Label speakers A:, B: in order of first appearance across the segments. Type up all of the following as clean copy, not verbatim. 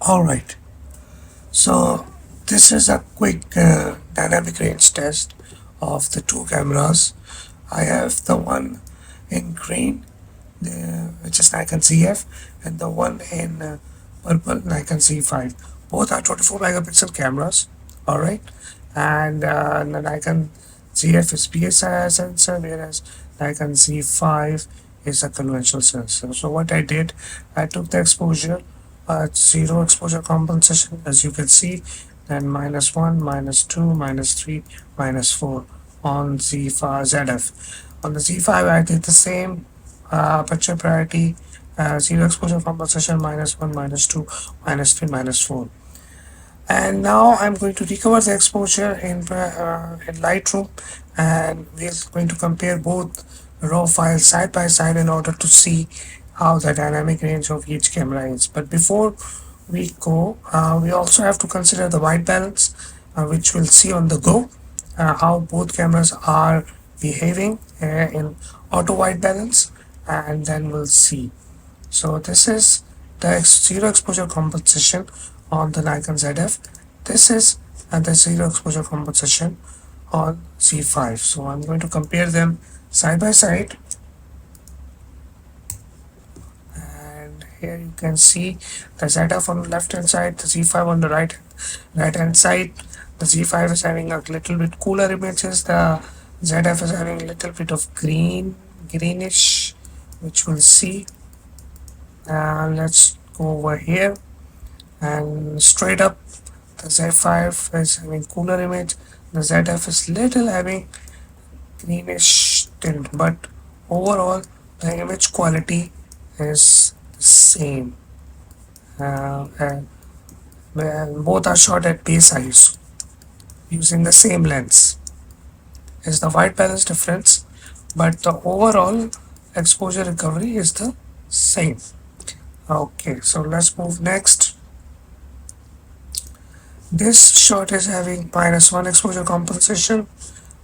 A: Alright, so this is a quick dynamic range test of the two cameras. I have the one in green, which is Nikon Zf, and the one in purple, Nikon Z5. Both are 24 megapixel cameras, alright, and the Nikon Zf is PSI sensor, whereas Nikon Z5 is a conventional sensor. So what I did, I took the exposure at zero exposure compensation, as you can see, then -1, -2, -3, -4 on Z5 ZF. On the Z5 I did the same aperture priority, zero exposure compensation, -1, -2, -3, -4. And now I'm going to recover the exposure in Lightroom, and we're going to compare both raw files side by side in order to see how the dynamic range of each camera is. But before we go, we also have to consider the white balance, which we'll see on the go, how both cameras are behaving in auto white balance, and then we'll see. So this is the zero exposure compensation on the Nikon ZF. This is the zero exposure compensation on Z5. So I'm going to compare them side by side, and here you can see the ZF on the left hand side, the Z5 on the right hand side. The Z5 is having a little bit cooler images. The ZF is having a little bit of greenish, which we'll see. Let's go over here, and straight up the Z5 is having cooler image. The ZF is little having greenish tint, but overall the image quality is the same, and both are shot at base ISO using the same lens. Is the white balance difference, but the overall exposure recovery is the same. Okay, so let's move next. This shot is having -1 exposure compensation.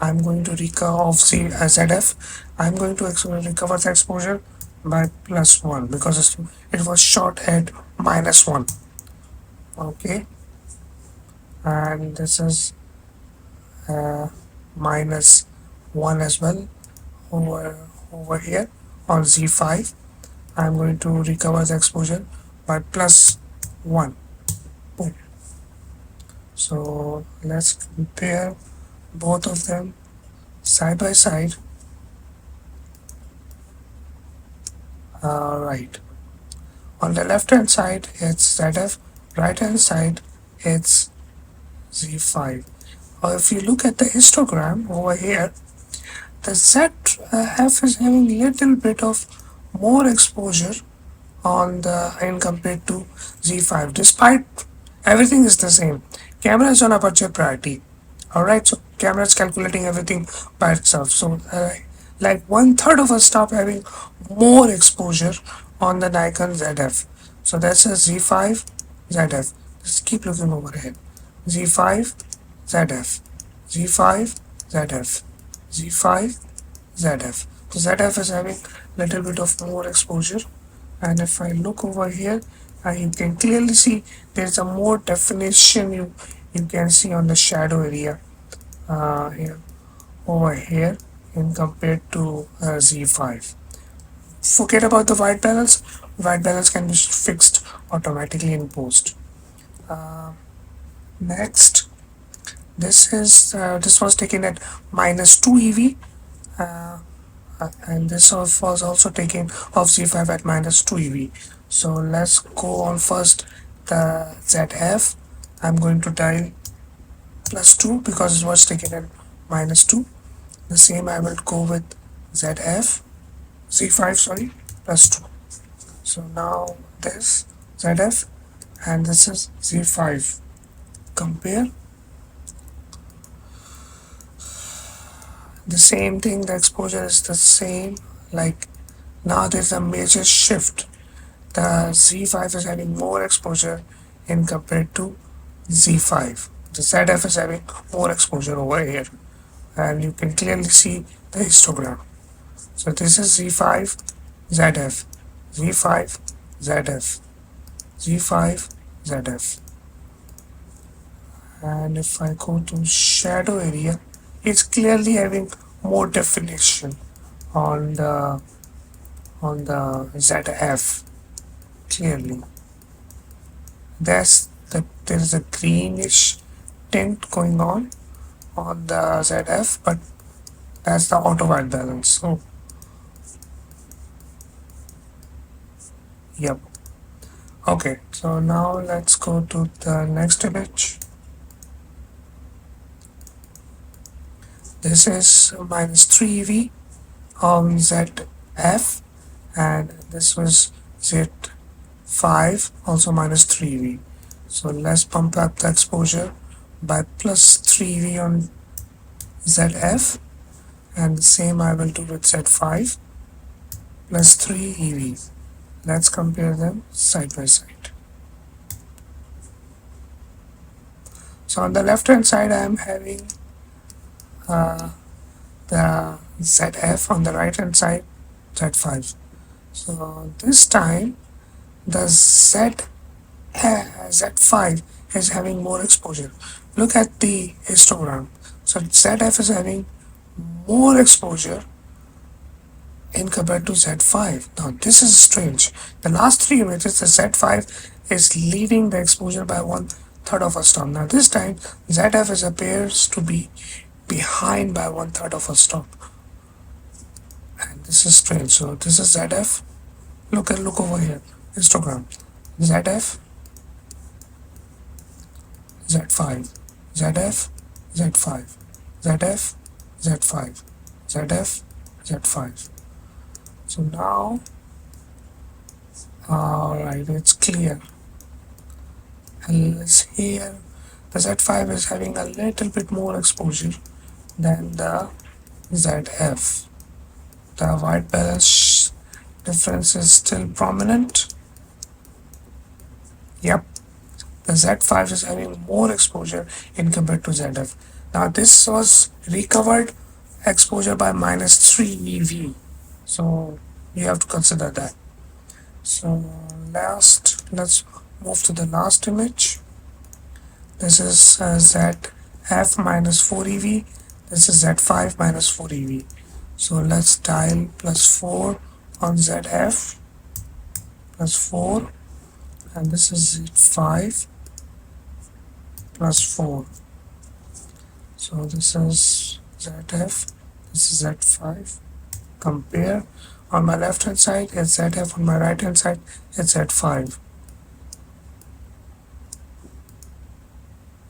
A: I'm going to recover of ZF. I'm going to recover the exposure by +1 because it was shot at -1. Okay, and this is -1 as well over here on Z5. I'm going to recover the exposure by +1. Boom. So let's compare both of them side by side. Right. On the left hand side it's ZF, right hand side it's Z5. If you look at the histogram over here, the ZF is having little bit of more exposure on the in compared to Z5, despite everything is the same. Camera is on aperture priority. Alright, so camera is calculating everything by itself. So like 1/3 of us stop having more exposure on the Nikon ZF. So that's a Z5 ZF. Just keep looking overhead. Z5 ZF, Z5 ZF, Z5 ZF. So ZF is having little bit of more exposure, and if I look over here, you can clearly see there's a more definition you can see on the shadow area here over here in compared to Z5. Forget about the white balance. White balance can be fixed automatically in post. Next, this was taken at -2 EV, and this was also taken off Z5 at -2 EV. So let's go on first the ZF. I'm going to dial +2 because it was taken at -2. The same I will go with Z5, sorry, +2. So now this ZF and this is Z5. Compare. The same thing, the exposure is the same. Like now there's a major shift. The Z5 is having more exposure in compared to Z5. The ZF is having more exposure over here, and you can clearly see the histogram. So this is Z5 ZF, Z5 ZF, Z5 ZF. And if I go to shadow area, it's clearly having more definition on the ZF. Clearly, there is a greenish tint going on the ZF, but that's the auto white balance. So, yep. Okay, so now let's go to the next image. This is -3 EV on ZF, and this was Z5, also -3 EV. So let's pump up the exposure by +3 EV on ZF, and the same I will do with Z5 +3 EV. Let's compare them side by side. So on the left hand side I am having the ZF, on the right hand side Z5. So this time the Z5 is having more exposure. Look at the histogram. So ZF is having more exposure in compared to Z5. Now this is strange. The last three images, the Z5 is leading the exposure by 1/3 of a stop. Now this time ZF appears to be behind by 1/3 of a stop, and this is strange. So this is ZF. Look over here, histogram. ZF, Z5, ZF, Z5, ZF, Z5, ZF, Z5. So now, alright, it's clear. And here, the Z5 is having a little bit more exposure than the ZF. The white balance difference is still prominent. Yep, the Z5 is having more exposure in compared to ZF. Now this was recovered exposure by -3 EV. So you have to consider that. So let's move to the last image. This is ZF -4 EV. This is Z5 -4 EV. So let's dial +4 on ZF, +4, and this is Z5 +4. So this is ZF, this is Z5. Compare. On my left hand side it's ZF, on my right hand side it's Z5.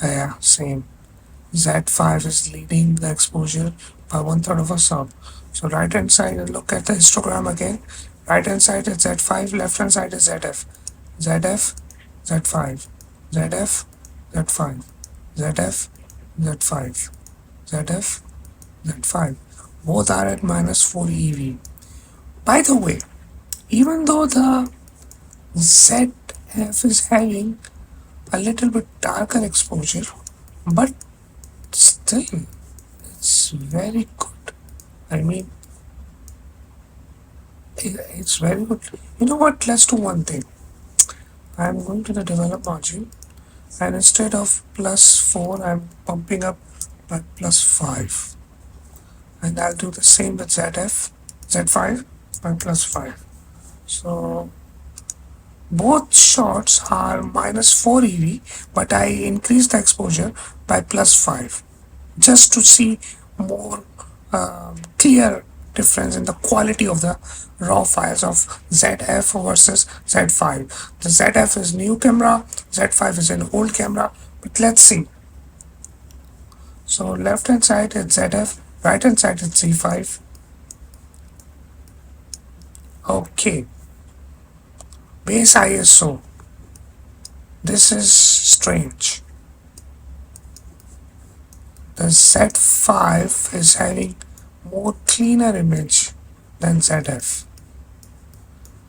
A: Yeah, same. Z5 is leading the exposure by 1/3 of a stop. So right hand side, look at the histogram again. Right hand side is Z5, left hand side is ZF. ZF, Z5, ZF, Z5, ZF, Z5, ZF, Z5. Both are at -4 EV. By the way, even though the ZF is having a little bit darker exposure, but still it's very good. I mean, it's very good. You know what, let's do one thing. I'm going to the develop module, and instead of +4 I'm pumping up by +5, and I'll do the same with Z5 by +5. So both shots are -4 EV, but I increase the exposure by +5 just to see more clear difference in the quality of the raw files of ZF versus Z5. The ZF is new camera, Z5 is an old camera, but let's see. So left hand side is ZF, right hand side is Z5. Okay. Base ISO. This is strange. The Z5 is having more cleaner image than ZF,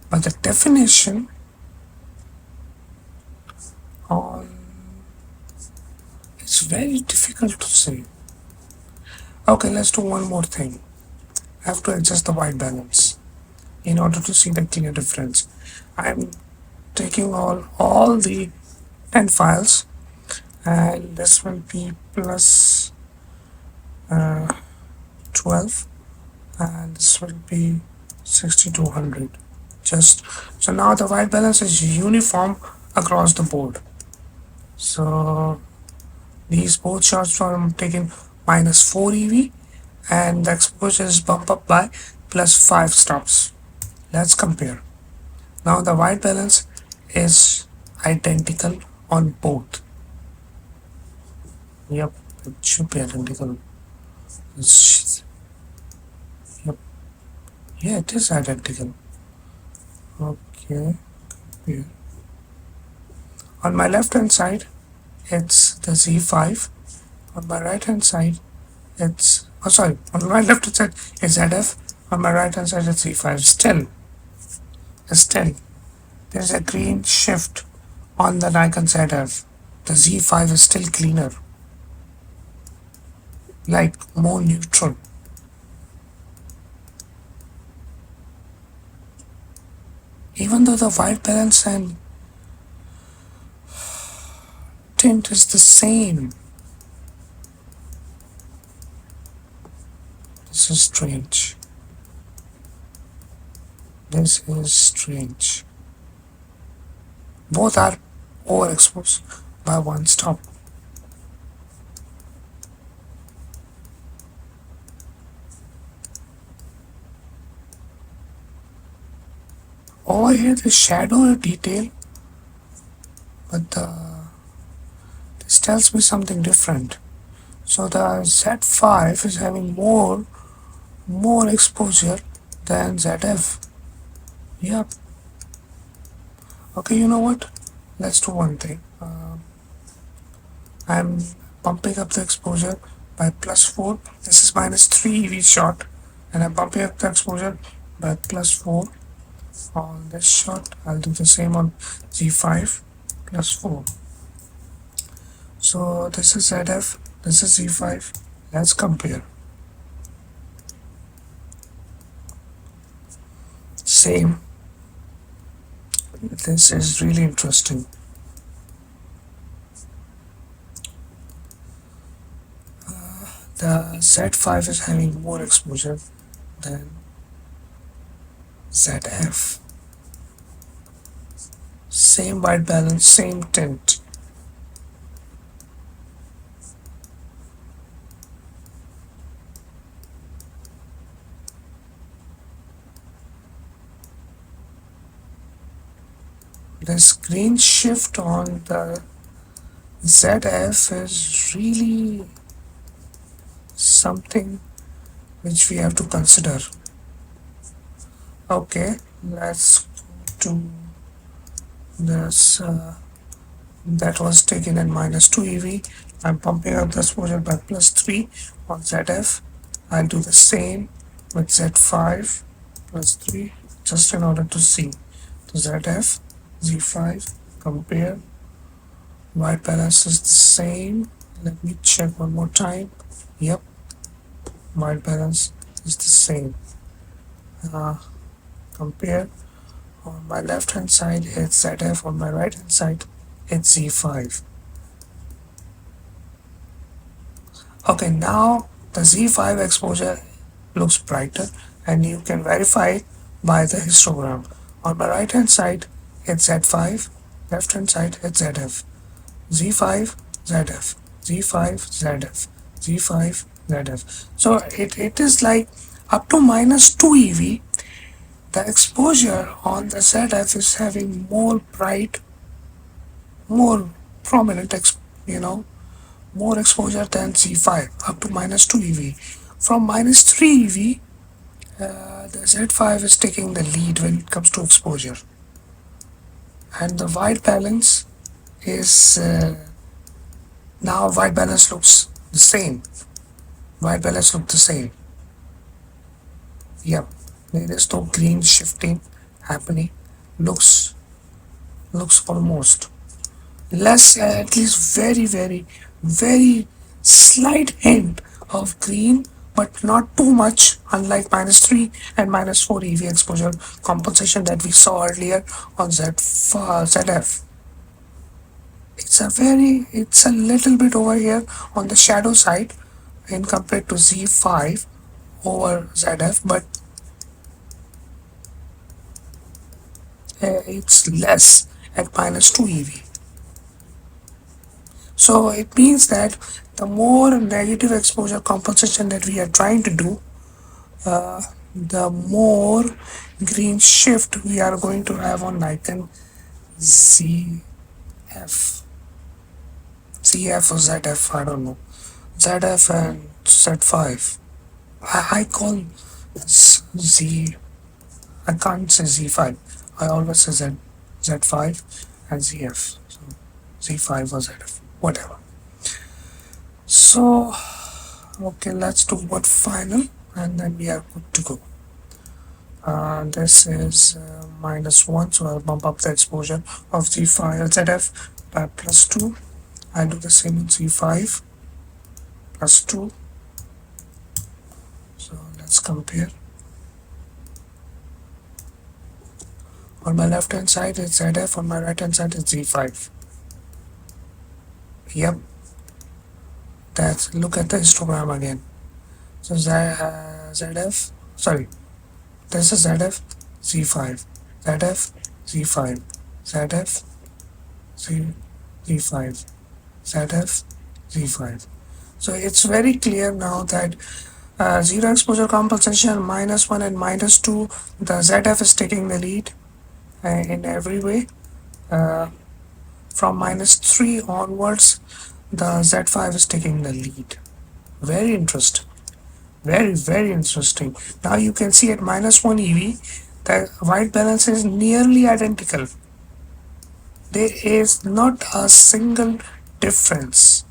A: but the definition on it's very difficult to say. Okay, let's do one more thing. I have to adjust the white balance in order to see the clear difference. I'm taking all the 10 files, and this will be plus 12, and this will be 6200. Just so now the white balance is uniform across the board. So these both shots were taken -4 EV, and the exposure is bumped up by +5 stops. Let's compare. Now the white balance is identical on both. Yep, it should be identical. Yep, yeah, it is identical. Okay, compare. On my left hand side, it's the Z5. On my right hand side, it's on my left hand side it's ZF. On my right hand side it's Z5. Still, there's a green shift on the Nikon ZF. The Z5 is still cleaner, like more neutral. Even though the white balance and tint is the same. This is strange. This is strange. Both are overexposed by one stop. Over here the shadow detail, but this tells me something different. So the Z5 is having more exposure than ZF. Yep. Okay, you know what? Let's do one thing. I'm bumping up the exposure by +4. This is -3 EV shot, and I'm bumping up the exposure by +4 on this shot. I'll do the same on Z5 +4. So this is ZF, this is Z5. Let's compare. Same. This is really interesting. The Z5 is having more exposure than ZF. Same white balance, same tint. This green shift on the ZF is really something which we have to consider. Okay, let's go to this. That was taken in -2 EV. I'm pumping up the exposure by +3 on ZF. I'll do the same with Z5 +3, just in order to see. To ZF, Z5, compare. White balance is the same. Let me check one more time. Yep, white balance is the same. Compare. On my left hand side it's ZF, on my right hand side it's Z5. Okay, now the Z5 exposure looks brighter, and you can verify it by the histogram. On my right hand side it's Z5, left hand side it's ZF. Z5, ZF, Z5, ZF, Z5, ZF. So it is like up to -2 EV. The exposure on the ZF is having more bright, more prominent, more exposure than Z5, up to -2 EV. From -3 EV, the Z5 is taking the lead when it comes to exposure. And the white balance is, now white balance looks the same. White balance looks the same. Yep. There is no green shifting happening. Looks almost less, at least very slight hint of green, but not too much, unlike -3 and -4 EV exposure compensation that we saw earlier on ZF. it's a little bit over here on the shadow side in compared to Z5 over ZF, but it's less at -2 EV. So it means that the more negative exposure compensation that we are trying to do, the more green shift we are going to have on Nikon ZF. ZF or ZF, I don't know. ZF and Z5. I call Z, I can't say Z5. I always say Z5 and ZF. So Z5 or ZF, whatever. So, okay, let's do what final and then we are good to go. This is -1, so I'll bump up the exposure of Z5 ZF by +2. I'll do the same with Z5 +2. So let's compare. On my left hand side is ZF, on my right hand side is Z5. Yep, that's, look at the histogram again. So ZF, sorry, this is ZF, Z5, ZF, Z5, ZF, Z5, ZF, Z5. So it's very clear now that zero exposure compensation, -1 and -2, the ZF is taking the lead in every way. From -3 onwards, the Z5 is taking the lead. Very interesting. Very interesting. Now you can see at -1 EV, the white balance is nearly identical. There is not a single difference.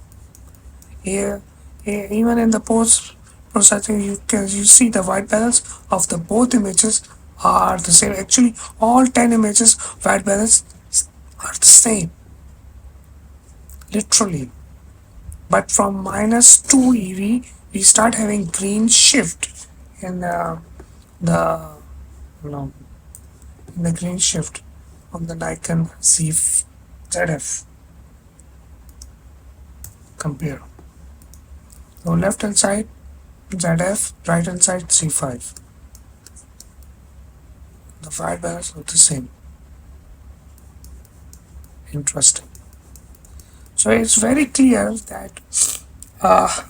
A: Here, even in the post processing, you see the white balance of the both images are the same. Actually, all 10 images white balance are the same. Literally. But from -2 EV, we start having green shift in the in the green shift on the Nikon ZF. Compare. So left hand side ZF, right hand side Z5. The white balance are the same. Interesting. So it's very clear that the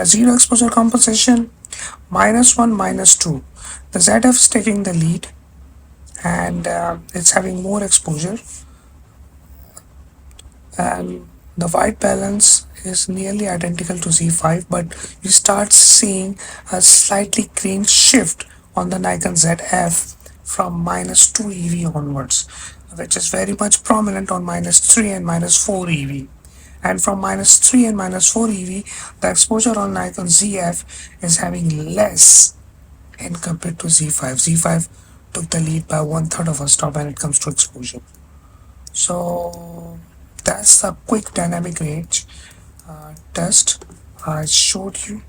A: zero exposure compensation, -1, -2. The ZF is taking the lead and it's having more exposure, and the white balance is nearly identical to Z5, but you start seeing a slightly green shift on the Nikon ZF from -2 EV onwards, which is very much prominent on -3 and -4 EV. And from -3 and -4 EV, the exposure on Nikon ZF is having less in compared to Z5. Z5 took the lead by 1/3 of a stop when it comes to exposure. So that's a quick dynamic range test I showed you.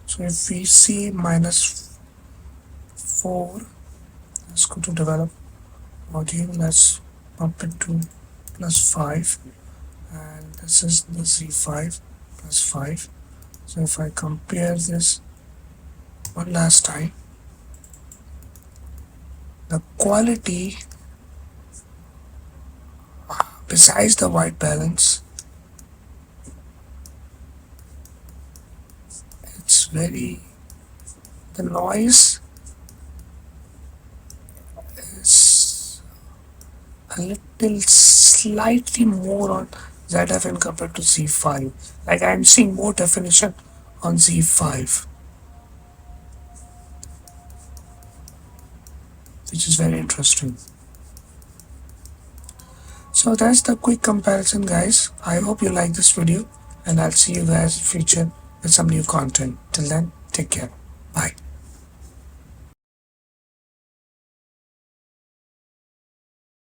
A: So if we see -4, let's go to develop module, let's bump it to +5, and this is the Z5 +5. So if I compare this one last time, the quality besides the white balance, it's the noise is a little slightly more on ZF in compared to Z5. Like I'm seeing more definition on Z5, which is very interesting. So that's the quick comparison, guys. I hope you like this video, and I'll see you guys in future with some new content. Till then, take care. Bye.